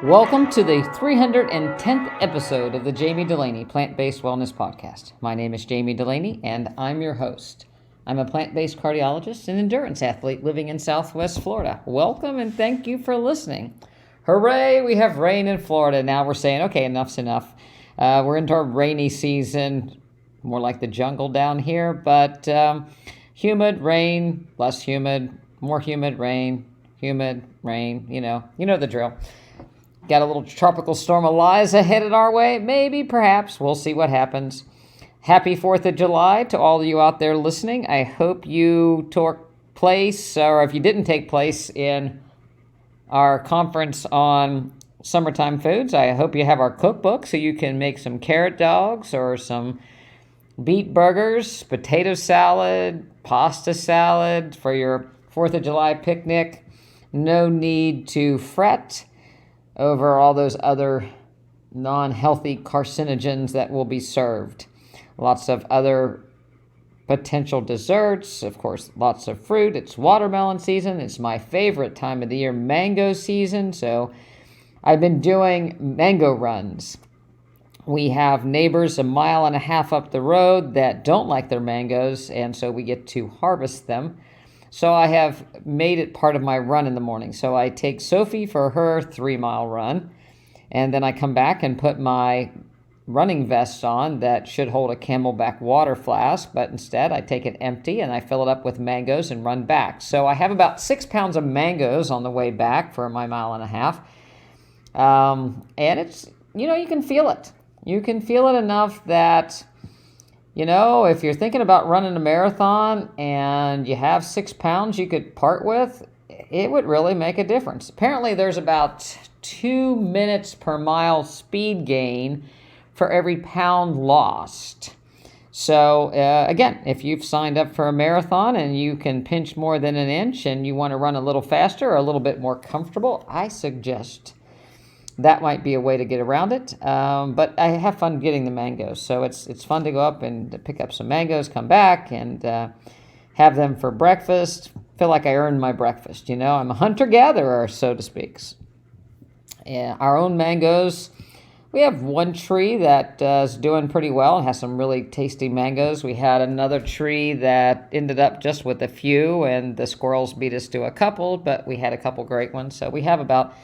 Welcome to the 310th episode of the Jami Dulaney Plant-Based Wellness Podcast. My name is Jami Dulaney, and I'm your host. I'm a plant-based cardiologist and endurance athlete living in Southwest Florida. Welcome and thank you for listening. Hooray, we have rain in Florida. Now we're saying, okay, enough's enough. We're into our rainy season, more like the jungle down here, but humid, rain, less humid, more humid, rain, you know the drill. Got a little tropical storm Eliza headed our way. Maybe, perhaps. We'll see what happens. Happy 4th of July to all of you out there listening. I hope you took place, or if you didn't take place in our conference on summertime foods, I hope you have our cookbook so you can make some carrot dogs or some beet burgers, potato salad, pasta salad for your 4th of July picnic. No need to fret over all those other non-healthy carcinogens that will be served. Lots of other potential desserts, of course, lots of fruit. It's watermelon season. It's my favorite time of the year, mango season. So I've been doing mango runs. We have neighbors 1.5 miles up the road that don't like their mangoes, and so we get to harvest them. So I have made it part of my run in the morning. So I take Sophie for her 3-mile run, and then I come back and put my running vest on that should hold a Camelback water flask, but instead I take it empty and I fill it up with mangoes and run back. So I have about 6 pounds of mangoes on the way back for my 1.5 miles. And it's, you can feel it. You can feel it enough that, if you're thinking about running a marathon and you have 6 pounds you could part with, it would really make a difference. Apparently there's about 2 minutes per mile speed gain for every pound lost. So again, if you've signed up for a marathon and you can pinch more than an inch and you want to run a little faster or a little bit more comfortable, I suggest that might be a way to get around it. But I have fun getting the mangoes. So it's fun to go up and pick up some mangoes, come back, and have them for breakfast. Feel like I earned my breakfast. I'm a hunter-gatherer, so to speak. Our own mangoes. We have one tree that is doing pretty well. It has some really tasty mangoes. We had another tree that ended up just with a few, and the squirrels beat us to a couple, but we had a couple great ones. So we have about,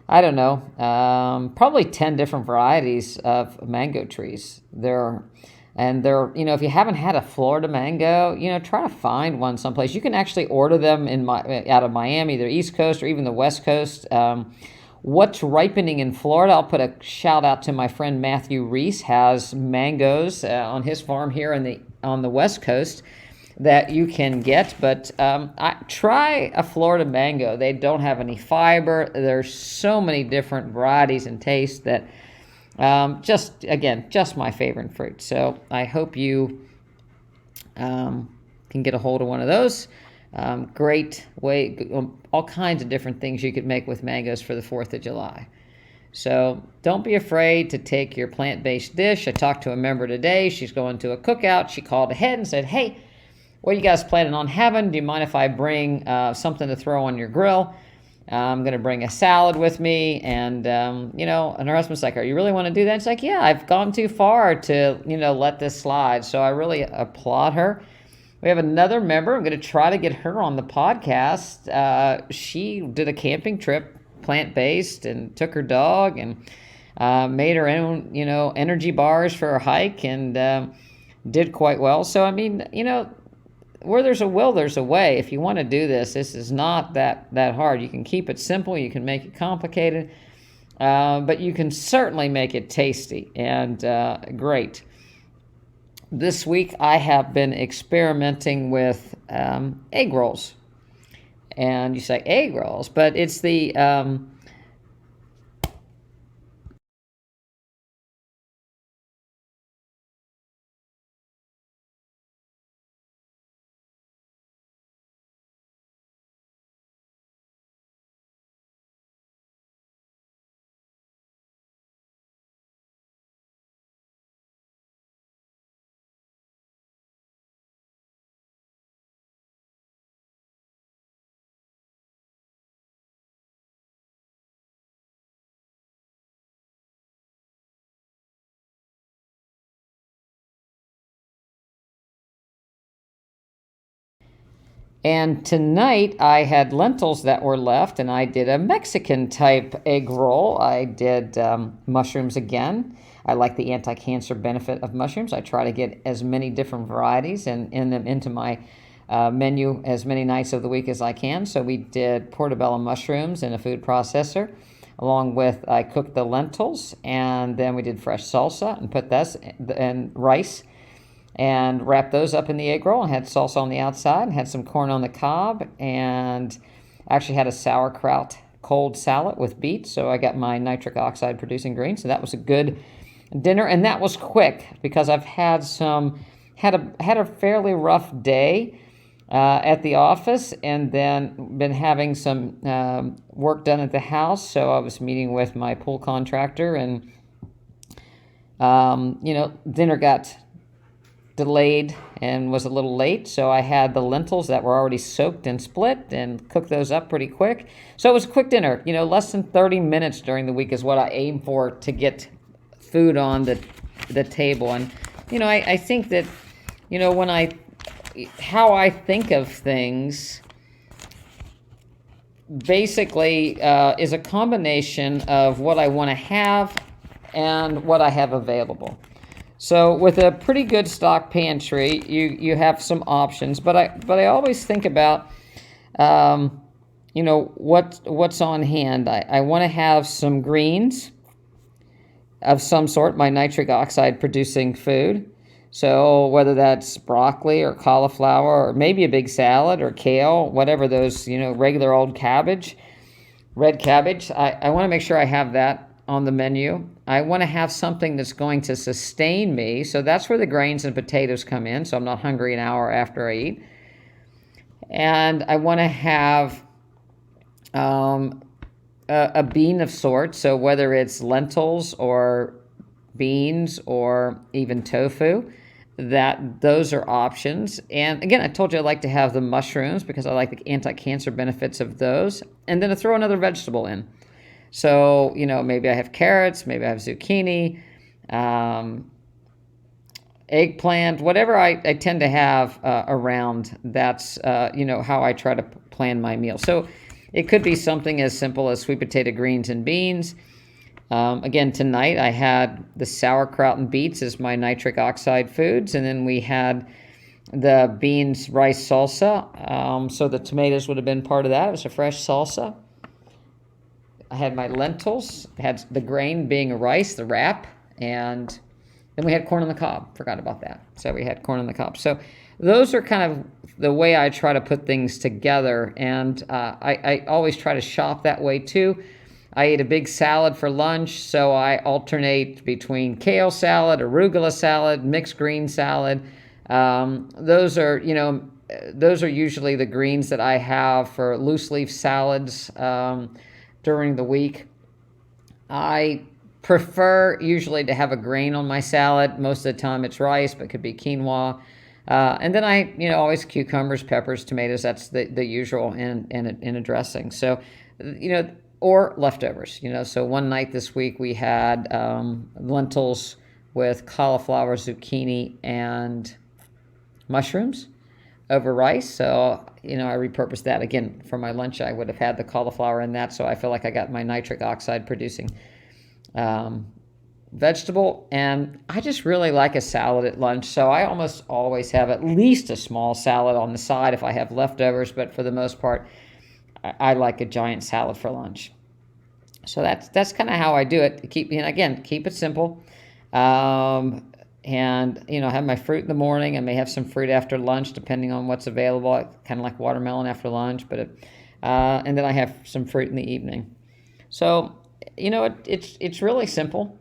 probably 10 different varieties of mango trees. They're, if you haven't had a Florida mango, try to find one someplace. You can actually order them out of Miami, the East Coast, or even the West Coast. What's ripening in Florida, I'll put a shout out to my friend Matthew Reese, has mangoes on his farm here on the West Coast that you can get, but try a Florida mango. They don't have any fiber. There's so many different varieties and tastes that just my favorite fruit. So I hope you can get a hold of one of those. Great way, all kinds of different things you could make with mangoes for the 4th of July. So don't be afraid to take your plant-based dish. I talked to a member today. She's going to a cookout. She called ahead and said, hey, what are you guys planning on having? Do you mind if I bring something to throw on your grill? I'm going to bring a salad with me. And, and her husband's like, are you really want to do that? She's like, yeah, I've gone too far to, let this slide. So I really applaud her. We have another member. I'm going to try to get her on the podcast. She did a camping trip, plant-based, and took her dog and made her own, energy bars for her hike and did quite well. So, where there's a will, there's a way. If you want to do this is not that hard. You can keep it simple. You can make it complicated. But you can certainly make it tasty and great. This week I have been experimenting with egg rolls. And you say egg rolls, but it's the And tonight I had lentils that were left, and I did a Mexican type egg roll. I did mushrooms again. I like the anti-cancer benefit of mushrooms. I try to get as many different varieties and in them into my menu as many nights of the week as I can. So we did portobello mushrooms in a food processor, along with I cooked the lentils, and then we did fresh salsa and put this and rice and wrapped those up in the egg roll and had salsa on the outside and had some corn on the cob, and actually had a sauerkraut cold salad with beets. So I got my nitric oxide producing greens. So that was a good dinner, and that was quick because I've had a fairly rough day at the office, and then been having some work done at the house. So I was meeting with my pool contractor, and dinner got delayed and was a little late. So I had the lentils that were already soaked and split and cooked those up pretty quick. So it was a quick dinner. Less than 30 minutes during the week is what I aim for to get food on the table. And I think that how I think of things basically is a combination of what I want to have and what I have available. So with a pretty good stock pantry, you have some options, but I always think about what's on hand. I want to have some greens of some sort, my nitric oxide producing food. So whether that's broccoli or cauliflower or maybe a big salad or kale, whatever those, regular old cabbage, red cabbage, I want to make sure I have that on the menu. I want to have something that's going to sustain me. So that's where the grains and potatoes come in. So I'm not hungry an hour after I eat. And I want to have a bean of sorts. So whether it's lentils or beans or even tofu, those are options. And again, I told you I like to have the mushrooms because I like the anti-cancer benefits of those. And then to throw another vegetable in. So, maybe I have carrots, maybe I have zucchini, eggplant, whatever I tend to have around. That's, how I try to plan my meal. So it could be something as simple as sweet potato greens and beans. Again, tonight I had the sauerkraut and beets as my nitric oxide foods, and then we had the beans rice salsa. So the tomatoes would have been part of that. It was a fresh salsa. I had my lentils, had the grain being rice, the wrap, and then we had corn on the cob. Forgot about that. So we had corn on the cob. So those are kind of the way I try to put things together, and I always try to shop that way too. I ate a big salad for lunch, so I alternate between kale salad, arugula salad, mixed green salad. Those are usually the greens that I have for loose leaf salads during the week. I prefer usually to have a grain on my salad. Most of the time it's rice, but it could be quinoa. And then I, always cucumbers, peppers, tomatoes. That's the usual in a dressing. So, or leftovers. So one night this week we had lentils with cauliflower, zucchini, and mushrooms over rice. So, I repurposed that. Again, for my lunch, I would have had the cauliflower in that. So I feel like I got my nitric oxide producing vegetable. And I just really like a salad at lunch. So I almost always have at least a small salad on the side if I have leftovers. But for the most part, I like a giant salad for lunch. So that's kind of how I do it. Keep it simple. And, have my fruit in the morning. I may have some fruit after lunch, depending on what's available. I kind of like watermelon after lunch, but and then I have some fruit in the evening. So, it's really simple.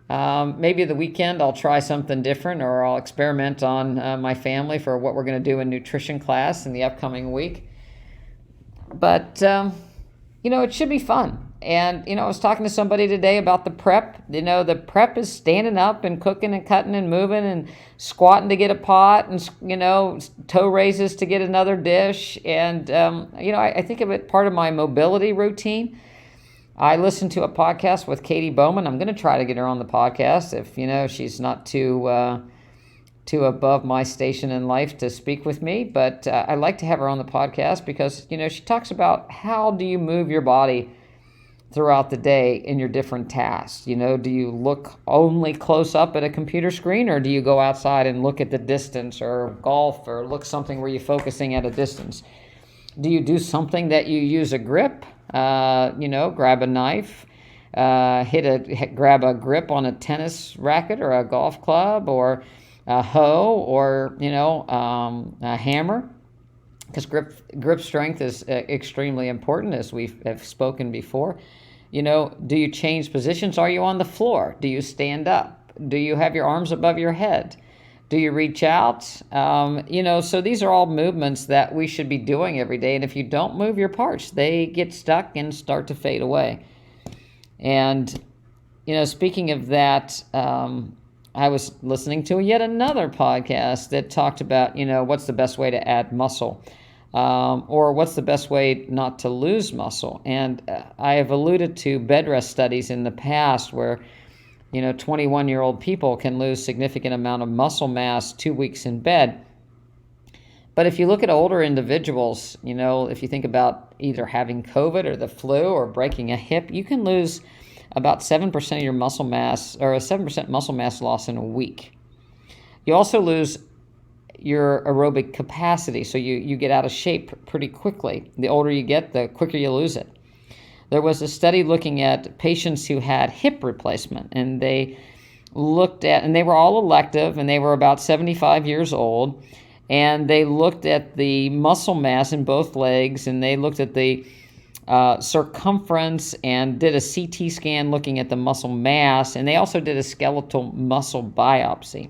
Maybe the weekend I'll try something different, or I'll experiment on my family for what we're going to do in nutrition class in the upcoming week. But, it should be fun. And, I was talking to somebody today about the prep. The prep is standing up and cooking and cutting and moving and squatting to get a pot and, toe raises to get another dish. And, I think of it part of my mobility routine. I listened to a podcast with Katie Bowman. I'm going to try to get her on the podcast if, she's not too too above my station in life to speak with me, but I like to have her on the podcast because, she talks about how do you move your body throughout the day in your different tasks. Do you look only close up at a computer screen, or do you go outside and look at the distance, or golf, or look something where you're focusing at a distance? Do you do something that you use a grip, grab a knife, grab a grip on a tennis racket or a golf club, or a hoe, or a hammer, because grip strength is extremely important, as have spoken before. Do you change positions? Are you on the floor? Do you stand up? Do you have your arms above your head? Do you reach out? So these are all movements that we should be doing every day. And if you don't move your parts, they get stuck and start to fade away. And, speaking of that, I was listening to yet another podcast that talked about, what's the best way to add muscle, or what's the best way not to lose muscle. And I have alluded to bed rest studies in the past where, 21-year-old people can lose significant amount of muscle mass 2 weeks in bed. But if you look at older individuals, if you think about either having COVID or the flu or breaking a hip, you can lose about 7% of your muscle mass, or a 7% muscle mass loss in a week. You also lose your aerobic capacity, so you get out of shape pretty quickly. The older you get, the quicker you lose it. There was a study looking at patients who had hip replacement, and they were all elective, and they were about 75 years old, and they looked at the muscle mass in both legs, and they looked at the circumference and did a CT scan looking at the muscle mass, and they also did a skeletal muscle biopsy.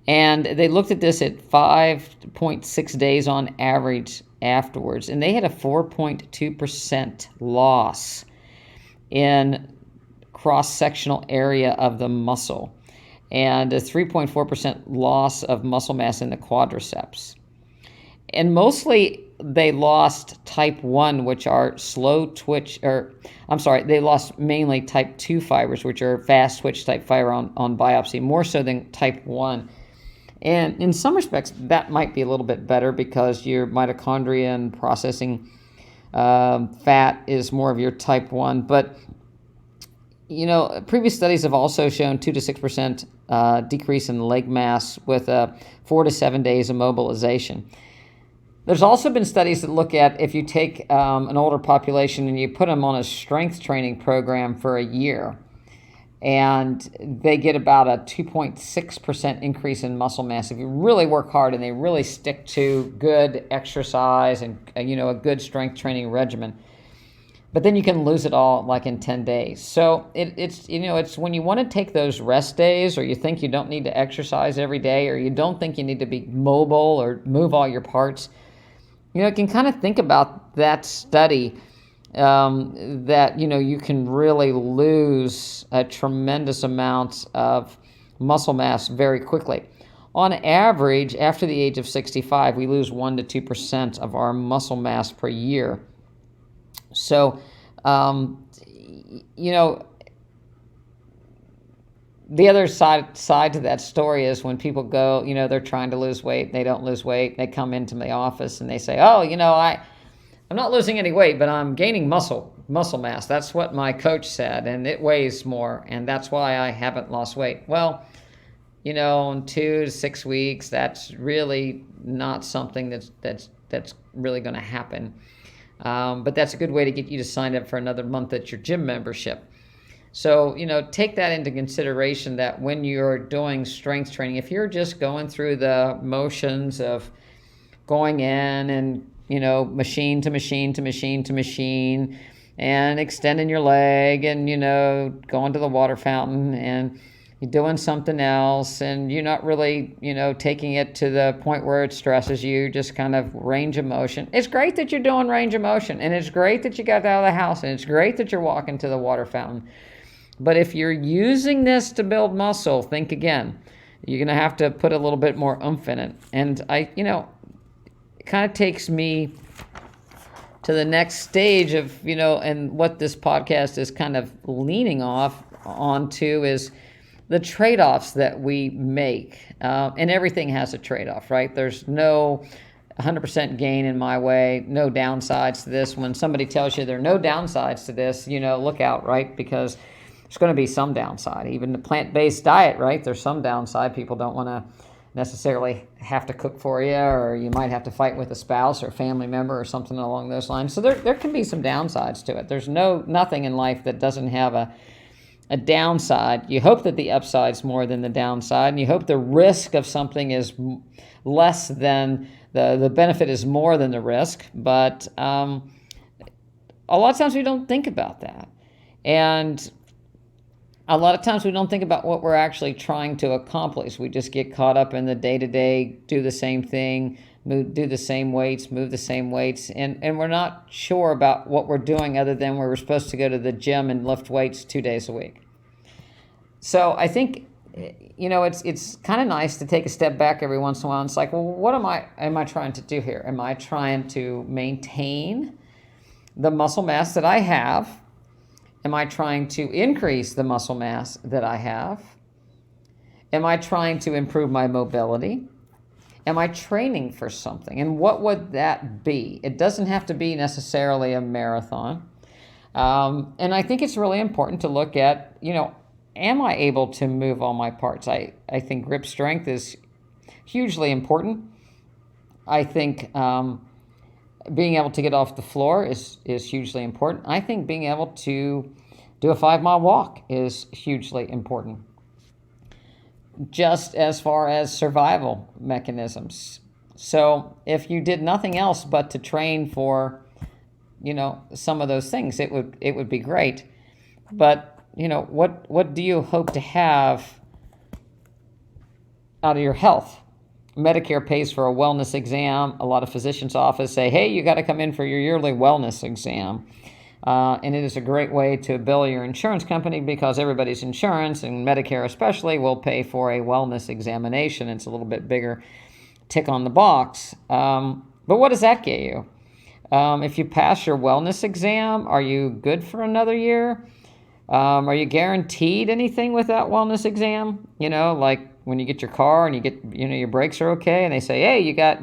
And they looked at this at 5.6 days on average afterwards, and they had a 4.2% loss in cross-sectional area of the muscle, and a 3.4% loss of muscle mass in the quadriceps. And mostly they lost type 1, which are slow twitch, they lost mainly type 2 fibers, which are fast twitch type fiber on biopsy, more so than type 1. And in some respects, that might be a little bit better because your mitochondria and processing fat is more of your type 1. But, previous studies have also shown 2 to 6% decrease in leg mass with 4 to 7 days of mobilization. There's also been studies that look at if you take an older population and you put them on a strength training program for a year, and they get about a 2.6% increase in muscle mass if you really work hard and they really stick to good exercise and a good strength training regimen. But then you can lose it all like in 10 days. So it's when you want to take those rest days, or you think you don't need to exercise every day, or you don't think you need to be mobile or move all your parts, you can kind of think about that study, that, you can really lose a tremendous amount of muscle mass very quickly. On average, after the age of 65, we lose 1 to 2% of our muscle mass per year. So, the other side to that story is when people go, they're trying to lose weight, they don't lose weight, they come into my office and they say, I'm not losing any weight, but I'm gaining muscle mass. That's what my coach said, and it weighs more, and that's why I haven't lost weight. Well, in 2 to 6 weeks, that's really not something that's really going to happen. But that's a good way to get you to sign up for another month at your gym membership. So, take that into consideration, that when you're doing strength training, if you're just going through the motions of going in and, machine to machine to machine to machine, and extending your leg, and, going to the water fountain, and you're doing something else, and you're not really, taking it to the point where it stresses you, just kind of range of motion. It's great that you're doing range of motion, and it's great that you got out of the house, and it's great that you're walking to the water fountain. But if you're using this to build muscle, think again. You're going to have to put a little bit more oomph in it. And it kind of takes me to the next stage of, and what this podcast is kind of leaning onto is, the trade-offs that we make, and everything has a trade-off, right? There's no 100% gain in my way, no downsides to this. When somebody tells you there are no downsides to this, look out, right? Because there's going to be some downside. Even the plant-based diet, right? There's some downside. People don't want to necessarily have to cook for you, or you might have to fight with a spouse or a family member or something along those lines. So there can be some downsides to it. There's nothing in life that doesn't have a downside. You hope that the upside's more than the downside, and you hope the risk of something is less than the benefit is more than the risk. But a lot of times we don't think about that. And a lot of times we don't think about what we're actually trying to accomplish. We just get caught up in the day-to-day, do the same thing, do the same weights, move the same weights, and we're not sure about what we're doing other than we're supposed to go to the gym and lift weights 2 days a week. So I think, it's kind of nice to take a step back every once in a while. And it's like, well, what am I trying to do here? Am I trying to maintain the muscle mass that I have? Am I trying to increase the muscle mass that I have? Am I trying to improve my mobility? Am I training for something? And what would that be? It doesn't have to be necessarily a marathon. And I think it's really important to look at, am I able to move all my parts? I think grip strength is hugely important. I think being able to get off the floor is hugely important. I think being able to do a 5-mile walk is hugely important. Just as far as survival mechanisms. So if you did nothing else but to train for, some of those things, it would be great. But, what do you hope to have out of your health? Medicare pays for a wellness exam. A lot of physicians' offices say, hey, you got to come in for your yearly wellness exam. And it is a great way to bill your insurance company, because everybody's insurance, and Medicare especially, will pay for a wellness examination. It's a little bit bigger tick on the box. But what does that get you? If you pass your wellness exam, are you good for another year? Are you guaranteed anything with that wellness exam? Like when you get your car and you get, your brakes are okay, and they say, hey, you got,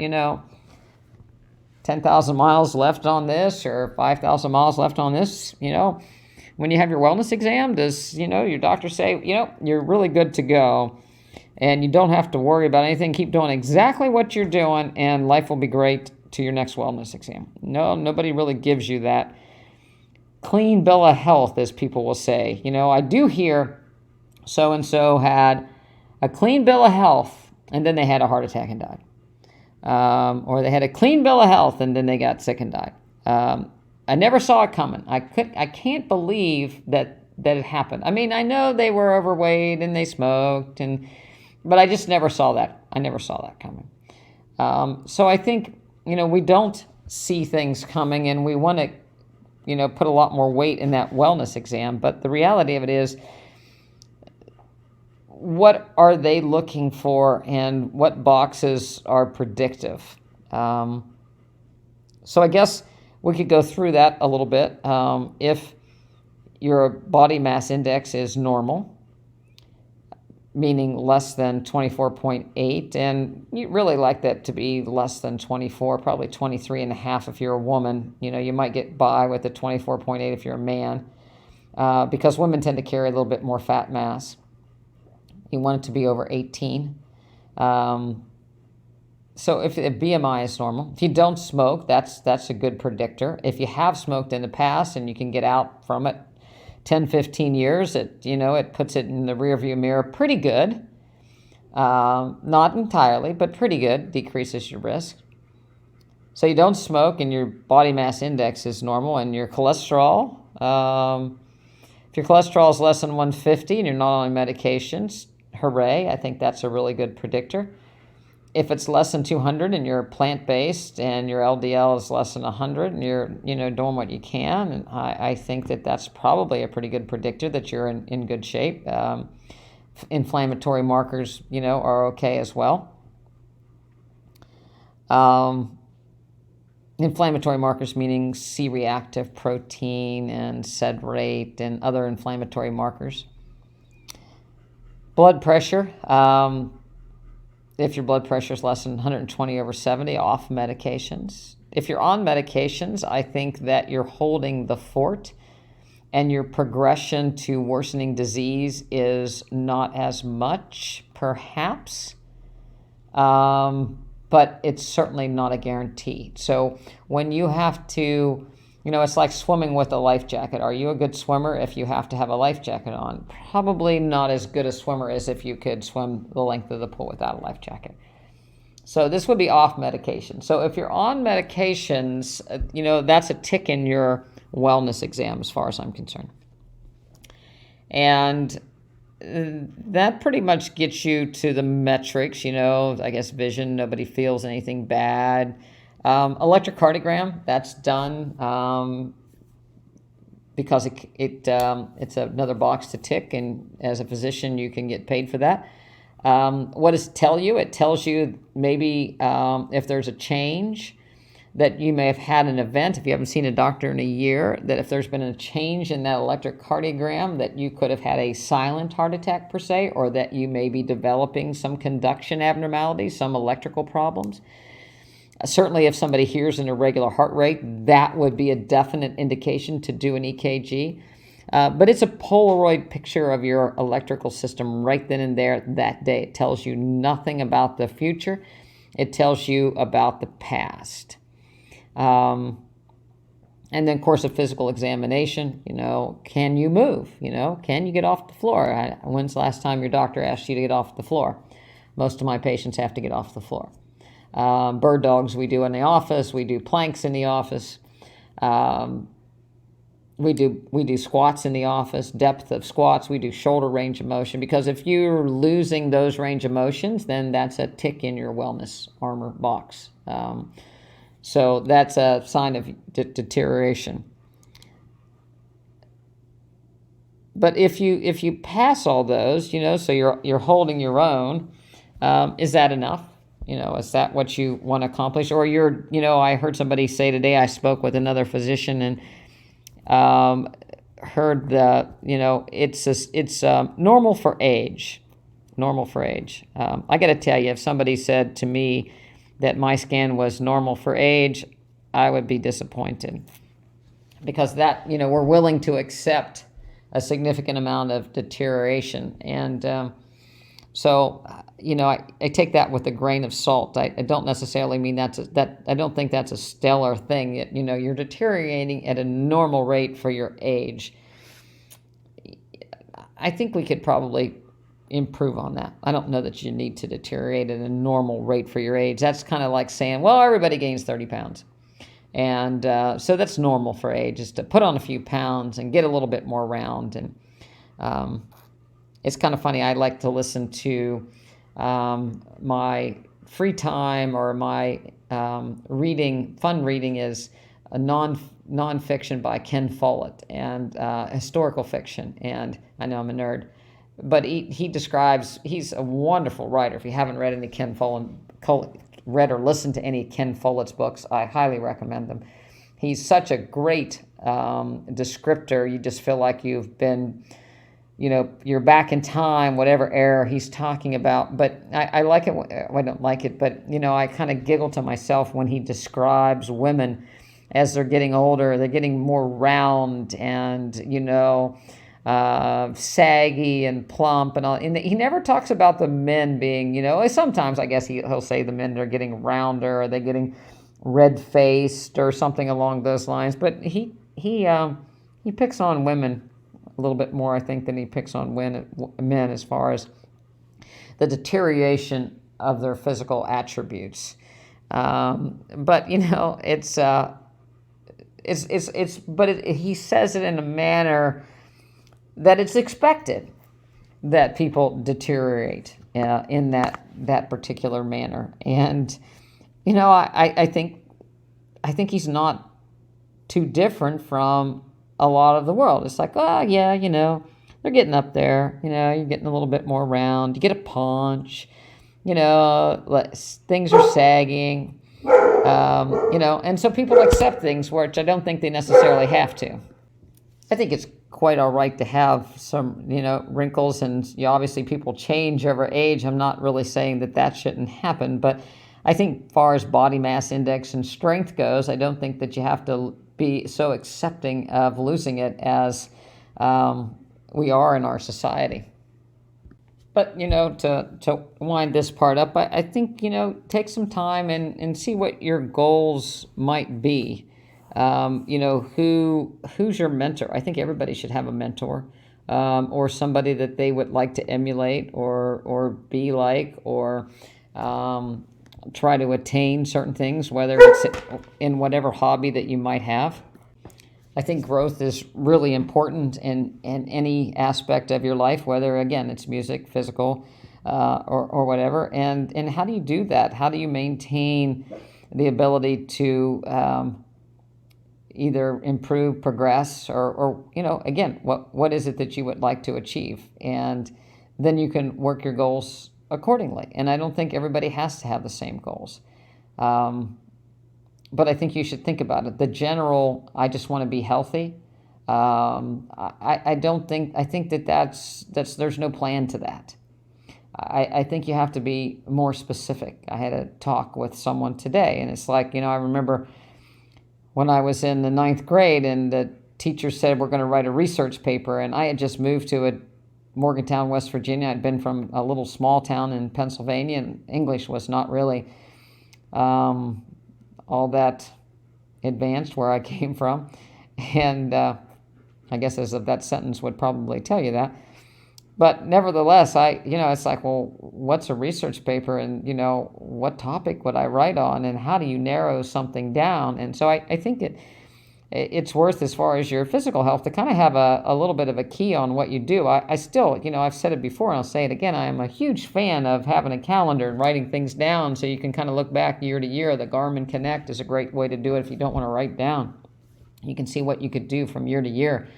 10,000 miles left on this, or 5,000 miles left on this, when you have your wellness exam, does, your doctor say, you're really good to go and you don't have to worry about anything. Keep doing exactly what you're doing and life will be great to your next wellness exam. No, nobody really gives you that clean bill of health, as people will say. I do hear so-and-so had a clean bill of health and then they had a heart attack and died. Or they had a clean bill of health and then they got sick and died. I never saw it coming. I can't believe that it happened. I mean, I know they were overweight and they smoked, but I just never saw that. I never saw that coming. So I think, we don't see things coming, and we want to, put a lot more weight in that wellness exam. But the reality of it is, what are they looking for, and what boxes are predictive? So I guess we could go through that a little bit. If your body mass index is normal, meaning less than 24.8, and you really like that to be less than 24, probably 23.5 if you're a woman. You might get by with a 24.8 if you're a man, because women tend to carry a little bit more fat mass. You want it to be over 18. So if the BMI is normal, if you don't smoke, that's a good predictor. If you have smoked in the past and you can get out from it 10, 15 years, it puts it in the rearview mirror pretty good. Not entirely, but pretty good, decreases your risk. So you don't smoke and your body mass index is normal, and your cholesterol, if your cholesterol is less than 150 and you're not on medications, hooray, I think that's a really good predictor. If it's less than 200 and you're plant-based and your LDL is less than 100 and you're, doing what you can, and I think that's probably a pretty good predictor that you're in good shape. Inflammatory markers, are okay as well. Inflammatory markers meaning C-reactive protein and sed rate and other inflammatory markers. Blood pressure. If your blood pressure is less than 120/70, off medications. If you're on medications, I think that you're holding the fort and your progression to worsening disease is not as much, perhaps, but it's certainly not a guarantee. So when you have to, it's like swimming with a life jacket. Are you a good swimmer if you have to have a life jacket on? Probably not as good a swimmer as if you could swim the length of the pool without a life jacket. So this would be off medication. So if you're on medications, that's a tick in your wellness exam as far as I'm concerned. And that pretty much gets you to the metrics, I guess vision, nobody feels anything bad. Electrocardiogram, that's done because it's another box to tick, and as a physician, you can get paid for that. What does it tell you? It tells you maybe if there's a change, that you may have had an event, if you haven't seen a doctor in a year, that if there's been a change in that electrocardiogram, that you could have had a silent heart attack per se, or that you may be developing some conduction abnormalities, some electrical problems. Certainly if somebody hears an irregular heart rate, that would be a definite indication to do an EKG. But it's a Polaroid picture of your electrical system right then and there that day. It tells you nothing about the future. It tells you about the past. And then, of course, a physical examination, can you move? Can you get off the floor? When's the last time your doctor asked you to get off the floor? Most of my patients have to get off the floor. Bird dogs we do in the office. We do planks in the office. We do squats in the office, depth of squats. We do shoulder range of motion, because if you're losing those range of motions, then that's a tick in your wellness armor box. So that's a sign of deterioration. But if you pass all those, so you're holding your own, is that enough? Is that what you want to accomplish? Or I heard somebody say today, I spoke with another physician and heard that, it's normal for age. Normal for age. I got to tell you, if somebody said to me that my scan was normal for age, I would be disappointed, because that, we're willing to accept a significant amount of deterioration. And so, I take that with a grain of salt. I don't necessarily mean I don't think that's a stellar thing. You're deteriorating at a normal rate for your age. I think we could probably improve on that. I don't know that you need to deteriorate at a normal rate for your age. That's kind of like saying, well, everybody gains 30 pounds. And so that's normal for age, is to put on a few pounds and get a little bit more round. And it's kind of funny. I like to listen to my free time, or my reading. Fun reading is a nonfiction by Ken Follett, and historical fiction. And I know I'm a nerd, but he describes, he's a wonderful writer. If you haven't read any Ken Follett, read or listened to any Ken Follett's books, I highly recommend them. He's such a great descriptor. You just feel like you've been, you're back in time, whatever era he's talking about. But I like it. I don't like it, but, I kind of giggle to myself when he describes women as they're getting older. They're getting more round and, saggy and plump and all. And he never talks about the men being, sometimes I guess he'll say the men are getting rounder, or they're getting red-faced or something along those lines. But he picks on women a little bit more, I think, than he picks on men as far as the deterioration of their physical attributes. But he says it in a manner that it's expected that people deteriorate in that particular manner. And I think he's not too different from a lot of the world. It's like, oh yeah, they're getting up there. You're getting a little bit more round. You get a paunch. Things are sagging. And so people accept things, which I don't think they necessarily have to. I think it's quite all right to have some, wrinkles, and obviously people change over age. I'm not really saying that shouldn't happen, but I think as far as body mass index and strength goes, I don't think that you have to be so accepting of losing it as we are in our society. But, to wind this part up, I think, take some time and see what your goals might be. Who's your mentor? I think everybody should have a mentor, or somebody that they would like to emulate or be like, or try to attain certain things, whether it's in whatever hobby that you might have. I think growth is really important in any aspect of your life, whether, again, it's music, physical, or whatever. And how do you do that? How do you maintain the ability to either improve, progress, or again, what is it that you would like to achieve? And then you can work your goals accordingly. And I don't think everybody has to have the same goals. But I think you should think about it. The general, I just want to be healthy. I think that's there's no plan to that. I think you have to be more specific. I had a talk with someone today, and it's like, I remember when I was in the 9th grade and the teacher said, we're going to write a research paper. And I had just moved to Morgantown, West Virginia. I'd been from a little small town in Pennsylvania, and English was not really all that advanced where I came from. And I guess as of that sentence would probably tell you that. But nevertheless, it's like, well, what's a research paper, and, what topic would I write on, and how do you narrow something down? And so I think it's worth, as far as your physical health, to kind of have a little bit of a key on what you do. I still, I've said it before and I'll say it again, I am a huge fan of having a calendar and writing things down so you can kind of look back year to year. The Garmin Connect is a great way to do it if you don't want to write down. You can see what you could do from year to year.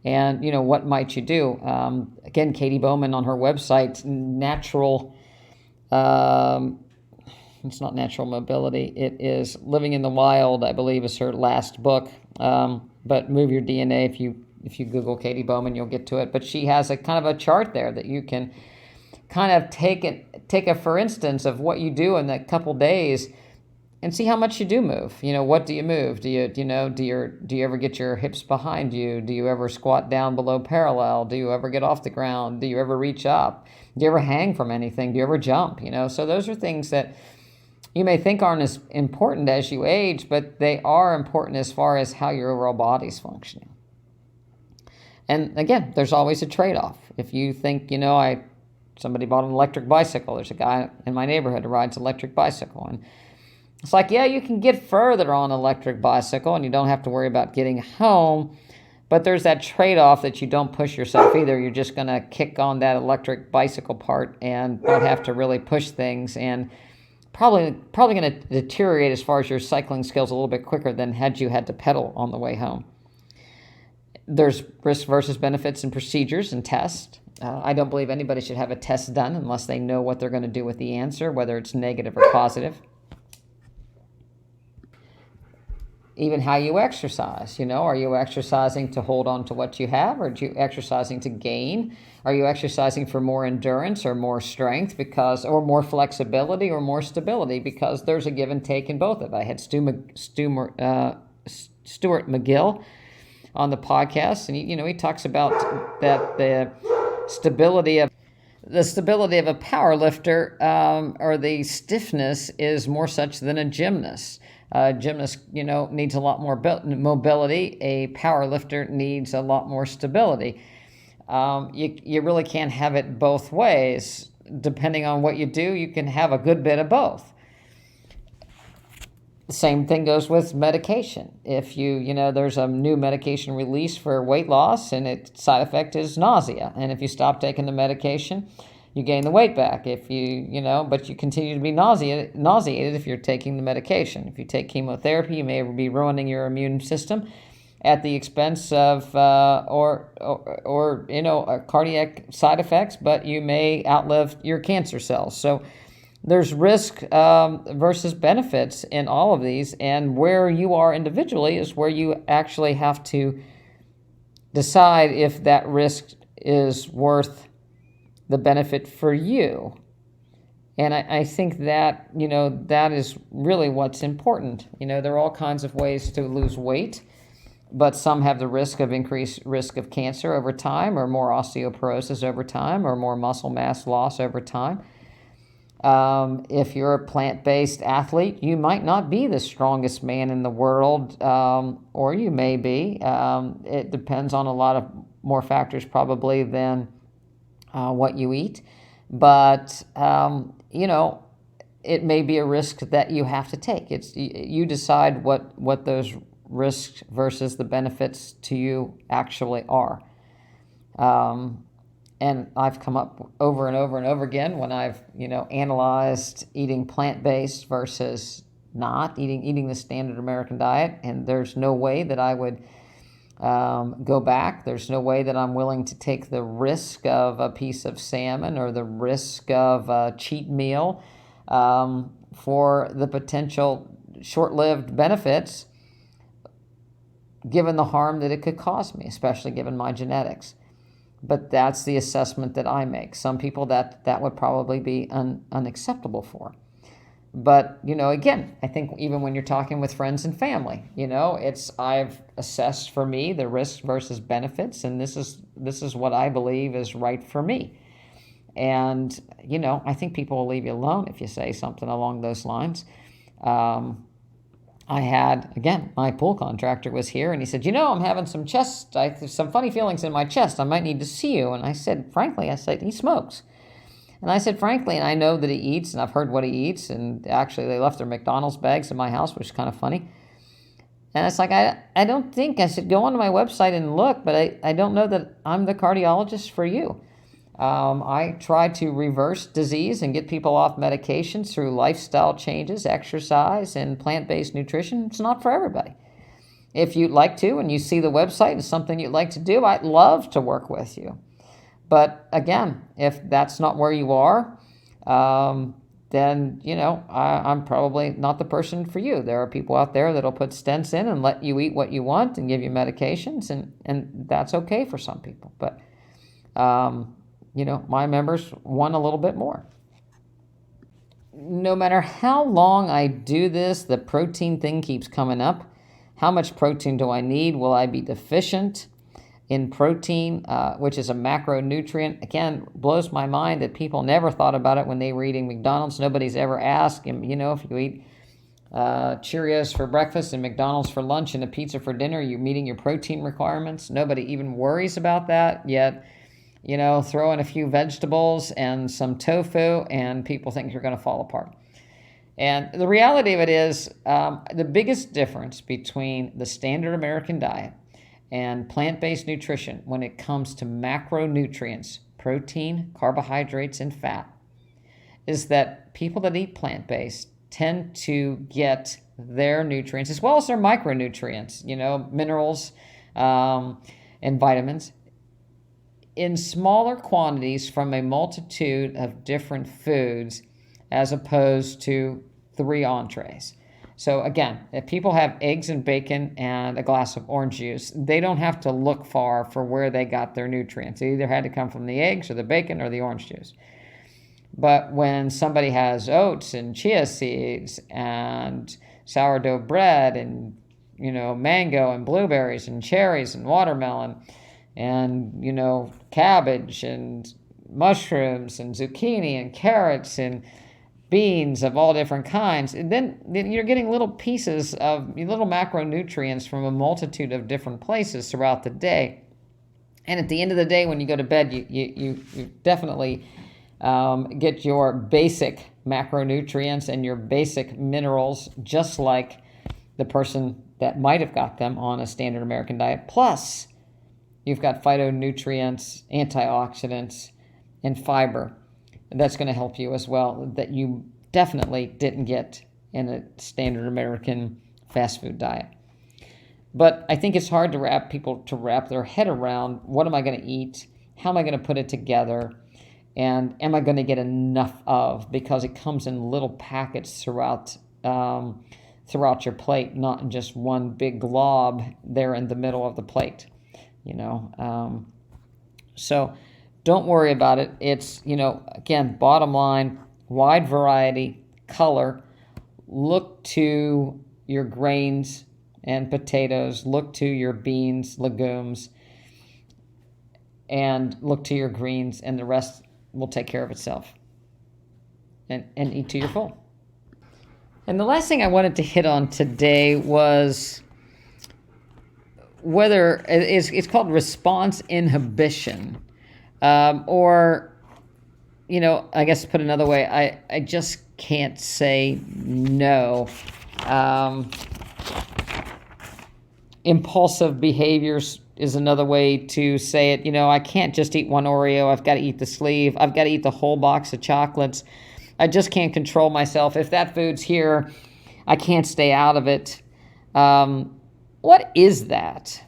And, what might you do? Again, Katie Bowman on her website, it's not Natural Mobility. It is Living in the Wild, I believe, is her last book. But Move Your DNA, if you Google Katie Bowman, you'll get to it. But she has a kind of a chart there that you can kind of take a for instance of what you do in that couple days, and see how much you do move. What do you move? Do you ever get your hips behind you? Do you ever squat down below parallel? Do you ever get off the ground? Do you ever reach up? Do you ever hang from anything? Do you ever jump? So those are things that you may think aren't as important as you age, but they are important as far as how your overall body's functioning. And again, there's always a trade-off. If you think, somebody bought an electric bicycle. There's a guy in my neighborhood who rides an electric bicycle, and it's like, yeah, you can get further on an electric bicycle and you don't have to worry about getting home, but there's that trade-off that you don't push yourself either. You're just going to kick on that electric bicycle part and not have to really push things, and probably going to deteriorate as far as your cycling skills a little bit quicker than had you had to pedal on the way home. There's risk versus benefits and procedures and tests. I don't believe anybody should have a test done unless they know what they're going to do with the answer, whether it's negative or positive. Even how you exercise, are you exercising to hold on to what you have, or are you exercising to gain? Are you exercising for more endurance or more strength or more flexibility or more stability? Because there's a give and take in both of it. I had Stuart McGill on the podcast, and he talks about that the stability of a power lifter, or the stiffness, is more such than a gymnast. A gymnast, needs a lot more mobility. A power lifter needs a lot more stability. You really can't have it both ways. Depending on what you do, you can have a good bit of both. The same thing goes with medication. If there's a new medication release for weight loss, and its side effect is nausea. And if you stop taking the medication, you gain the weight back. If but you continue to be nauseated if you're taking the medication. If you take chemotherapy, you may be ruining your immune system at the expense of cardiac side effects, but you may outlive your cancer cells. So there's risk versus benefits in all of these, and where you are individually is where you actually have to decide if that risk is worth the benefit for you. And I think that, that is really what's important. There are all kinds of ways to lose weight, but some have the increased risk of cancer over time, or more osteoporosis over time, or more muscle mass loss over time. If you're a plant-based athlete, you might not be the strongest man in the world, or you may be. It depends on a lot of more factors probably than what you eat. But, it may be a risk that you have to take. You decide what those risks versus the benefits to you actually are. And I've come up over and over and over again when I've, analyzed eating plant-based versus not eating the standard American diet. And there's no way that I would go back. There's no way that I'm willing to take the risk of a piece of salmon or the risk of a cheat meal for the potential short-lived benefits, given the harm that it could cause me, especially given my genetics. But that's the assessment that I make. Some people that would probably be unacceptable for. But, again, I think even when you're talking with friends and family, I've assessed for me the risks versus benefits, and this is what I believe is right for me. And, I think people will leave you alone if you say something along those lines. I had, again, my pool contractor was here, and he said, I'm having some funny feelings in my chest. I might need to see you. And I said, frankly, he smokes. And I said, frankly, and I know that he eats, and I've heard what he eats, and actually they left their McDonald's bags in my house, which is kind of funny. And it's like, I don't think, I said, go onto my website and look, but I don't know that I'm the cardiologist for you. I try to reverse disease and get people off medications through lifestyle changes, exercise, and plant-based nutrition. It's not for everybody. If you'd like to, and you see the website and something you'd like to do, I'd love to work with you. But again, if that's not where you are, then, I'm probably not the person for you. There are people out there that'll put stents in and let you eat what you want and give you medications, and that's okay for some people. But, my members want a little bit more. No matter how long I do this, the protein thing keeps coming up. How much protein do I need? Will I be deficient in protein, which is a macronutrient? Again, blows my mind that people never thought about it when they were eating McDonald's. Nobody's ever asked, if you eat Cheerios for breakfast and McDonald's for lunch and a pizza for dinner, you're meeting your protein requirements. Nobody even worries about that yet. Throw in a few vegetables and some tofu, and people think you're going to fall apart. And the reality of it is, the biggest difference between the standard American diet and plant-based nutrition when it comes to macronutrients, protein, carbohydrates, and fat, is that people that eat plant-based tend to get their nutrients, as well as their micronutrients, minerals and vitamins, in smaller quantities from a multitude of different foods, as opposed to 3 entrees. So again, if people have eggs and bacon and a glass of orange juice, they don't have to look far for where they got their nutrients. They either had to come from the eggs or the bacon or the orange juice. But when somebody has oats and chia seeds and sourdough bread and, mango and blueberries and cherries and watermelon and, cabbage and mushrooms and zucchini and carrots and beans of all different kinds, and then you're getting little pieces of little macronutrients from a multitude of different places throughout the day. And at the end of the day, when you go to bed, you definitely get your basic macronutrients and your basic minerals, just like the person that might have got them on a standard American diet. Plus, you've got phytonutrients, antioxidants, and fiber. That's going to help you as well, that you definitely didn't get in a standard American fast food diet. But I think it's hard to people to wrap their head around, what am I going to eat? How am I going to put it together? And am I going to get enough of? Because it comes in little packets throughout your plate, not in just one big glob there in the middle of the plate. So don't worry about it. It's, again, bottom line, wide variety, color. Look to your grains and potatoes. Look to your beans, legumes, and look to your greens, and the rest will take care of itself. And eat to your full. And the last thing I wanted to hit on today was whether it's called response inhibition, or, I guess put another way, I just can't say no. Impulsive behaviors is another way to say it. I can't just eat one Oreo. I've got to eat the sleeve. I've got to eat the whole box of chocolates. I just can't control myself. If that food's here, I can't stay out of it. What is that?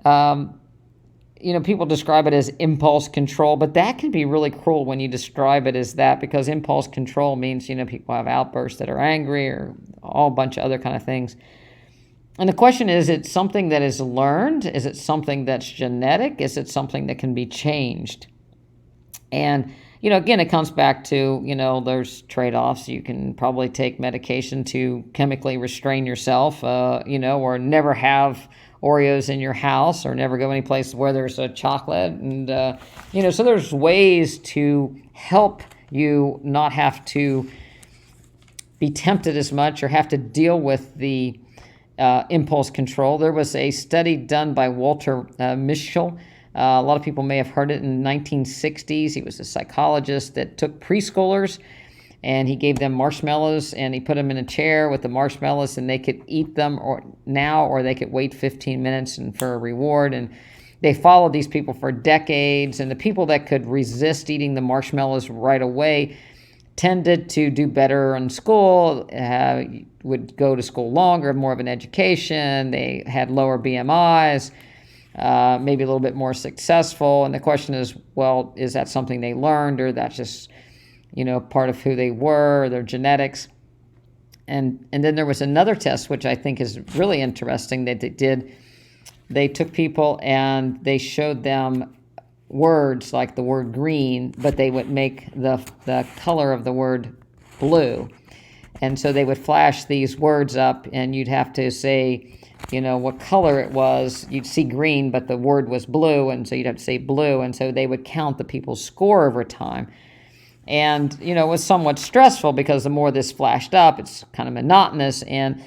People describe it as impulse control, but that can be really cruel when you describe it as that, because impulse control means, people have outbursts that are angry or all a bunch of other kind of things. And the question is it something that is learned? Is it something that's genetic? Is it something that can be changed? And, again, it comes back to, there's trade-offs. You can probably take medication to chemically restrain yourself, or never have Oreos in your house, or never go any place where there's a chocolate. And, so there's ways to help you not have to be tempted as much or have to deal with the impulse control. There was a study done by Walter Mischel. A lot of people may have heard it in the 1960s. He was a psychologist that took preschoolers and he gave them marshmallows and he put them in a chair with the marshmallows and they could eat them or they could wait 15 minutes and for a reward. And they followed these people for decades, and the people that could resist eating the marshmallows right away tended to do better in school, would go to school longer, more of an education. They had lower BMIs, maybe a little bit more successful. And the question is, well, is that something they learned, or that's just, part of who they were, their genetics? And then there was another test, which I think is really interesting, that they did. They took people and they showed them words like the word green, but they would make the color of the word blue. And so they would flash these words up and you'd have to say, what color it was. You'd see green, but the word was blue, and so you'd have to say blue. And so they would count the people's score over time. And, it was somewhat stressful because the more this flashed up, it's kind of monotonous. And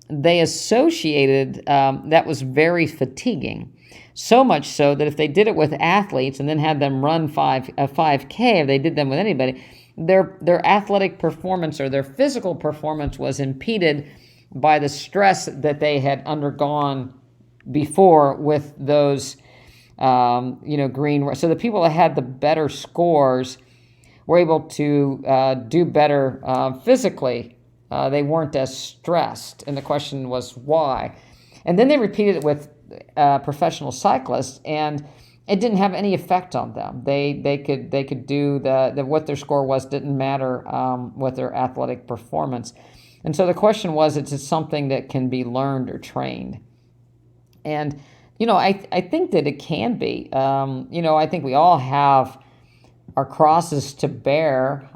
they associated that was very fatiguing. So much so that if they did it with athletes and then had them run a 5K, or they did them with anybody, their athletic performance or their physical performance was impeded by the stress that they had undergone before with those, green. So the people that had the better scores were able to do better physically. They weren't as stressed. And the question was why? And then they repeated it with professional cyclists, and it didn't have any effect on them. They could do what their score was didn't matter with their athletic performance. And so the question was, is it something that can be learned or trained? And I think that it can be. I think we all have our crosses to bear,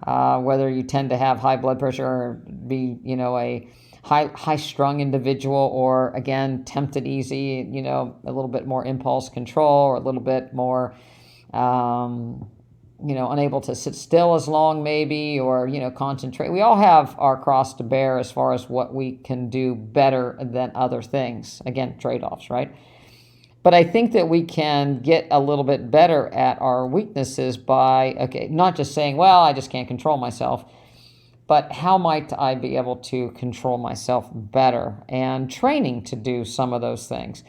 whether you tend to have high blood pressure or be a high-strung individual, or again, tempted easy, a little bit more impulse control, or a little bit more, unable to sit still as long maybe, or, concentrate. We all have our cross to bear as far as what we can do better than other things. Again, trade-offs, right? But I think that we can get a little bit better at our weaknesses by, not just saying, well, I just can't control myself, but how might I be able to control myself better, and training to do some of those things.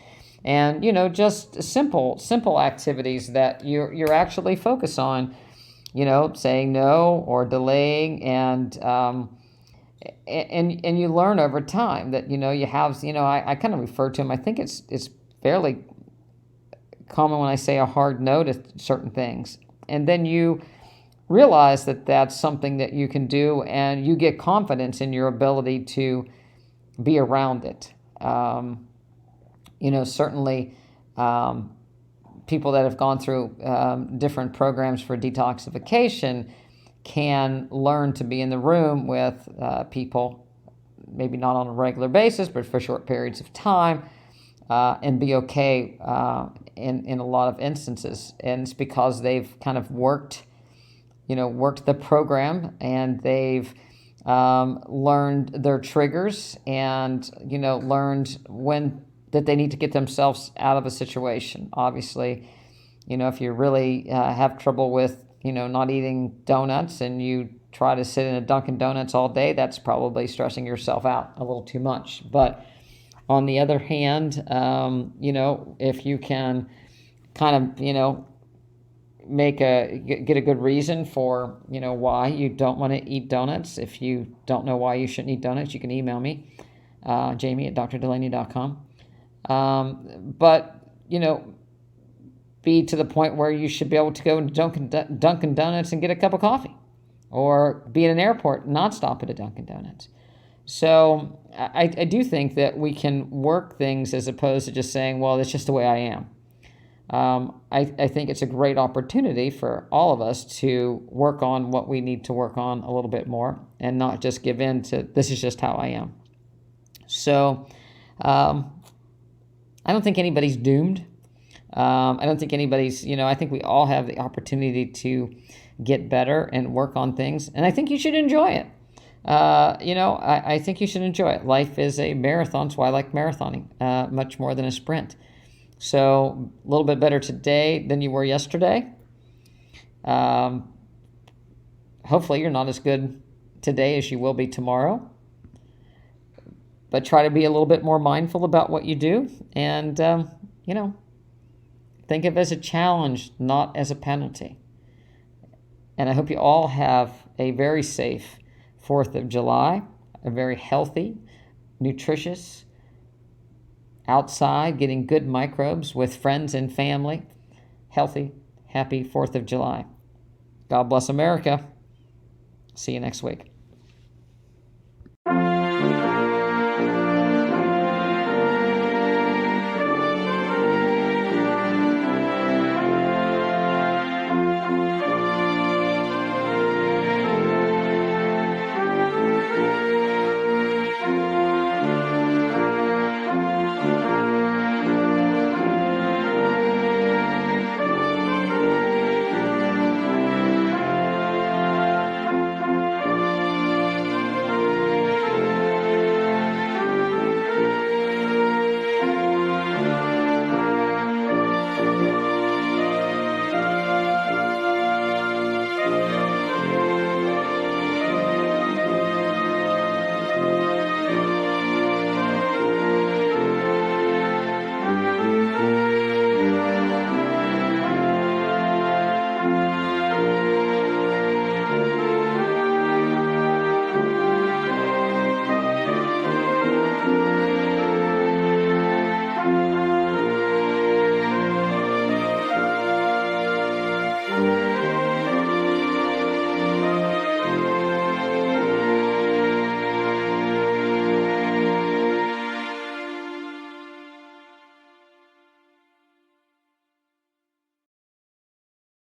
And, just simple activities that you're actually focused on, saying no or delaying, and you learn over time that, you have, I kind of refer to them. I think it's fairly common when I say a hard no to certain things. And then you realize that that's something that you can do, and you get confidence in your ability to be around it. Certainly people that have gone through different programs for detoxification can learn to be in the room with people, maybe not on a regular basis, but for short periods of time, and be okay in a lot of instances. And it's because they've kind of worked the program, and they've learned their triggers, and learned when that they need to get themselves out of a situation. Obviously, if you really have trouble with not eating donuts, and you try to sit in a Dunkin' Donuts all day, that's probably stressing yourself out a little too much. But on the other hand, if you can kind of get a good reason for why you don't want to eat donuts. If you don't know why you shouldn't eat donuts, you can email me, Jami@drdulaney.com. But be to the point where you should be able to go to Dunkin' Donuts and get a cup of coffee, or be in an airport and not stop at a Dunkin' Donuts. So I do think that we can work things as opposed to just saying, well, that's just the way I am. I think it's a great opportunity for all of us to work on what we need to work on a little bit more, and not just give in to this is just how I am. So I don't think anybody's doomed. I don't think anybody's, I think we all have the opportunity to get better and work on things. And I think you should enjoy it. I think you should enjoy it. Life is a marathon, so I like marathoning much more than a sprint. So a little bit better today than you were yesterday. Hopefully you're not as good today as you will be tomorrow. But try to be a little bit more mindful about what you do, and, think of it as a challenge, not as a penalty. And I hope you all have a very safe 4th of July, a very healthy, nutritious, outside, getting good microbes with friends and family. Healthy, happy 4th of July. God bless America. See you next week.